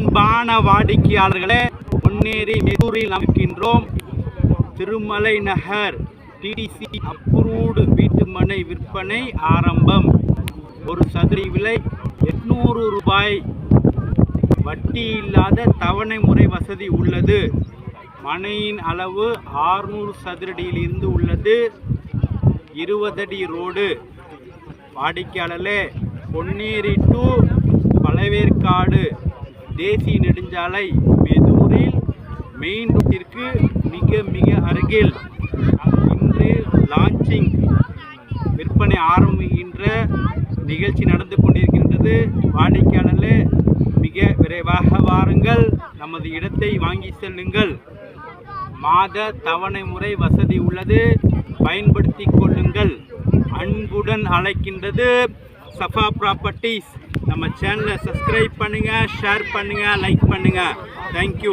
அன்பான வாடிக்கையாளர்களே, பொன்னேரி மெதூரில் இருக்கின்றோம். திருமலை நகர் டிடிசி அப்ரூவ்டு வீட்டுமனை விற்பனை ஆரம்பம். ஒரு சதுர விலை 800 ரூபாய். வட்டி இல்லாத தவணை முறை வசதி உள்ளது. மனையின் அளவு 600 சதுரடியில் இருந்து உள்ளது. 20 அடி ரோடு. வாடிக்கையாளர்களே, பொன்னேரி டு பழவேற்காடு தேசிய நெடுஞ்சாலை மெதூரில் மெயின் ரோட்டிற்கு மிக அருகில் இன்று லான்ச்சிங் விற்பனை ஆரம்பிக்கின்ற நிகழ்ச்சி நடந்து கொண்டிருக்கின்றது. வாடிக்கையாளர்களே, மிக விரைவாக வாருங்கள், நமது இடத்தை வாங்கி செல்லுங்கள். மாத தவணை முறை வசதி உள்ளது, பயன்படுத்தி கொள்ளுங்கள். அன்புடன் அழைக்கின்றது சஃபா ப்ராப்பர்ட்டிஸ். நம்ம சேனலை சப்ஸ்கிரைப் பண்ணுங்க, ஷேர் பண்ணுங்க, லைக் பண்ணுங்க. தேங்க்யூ.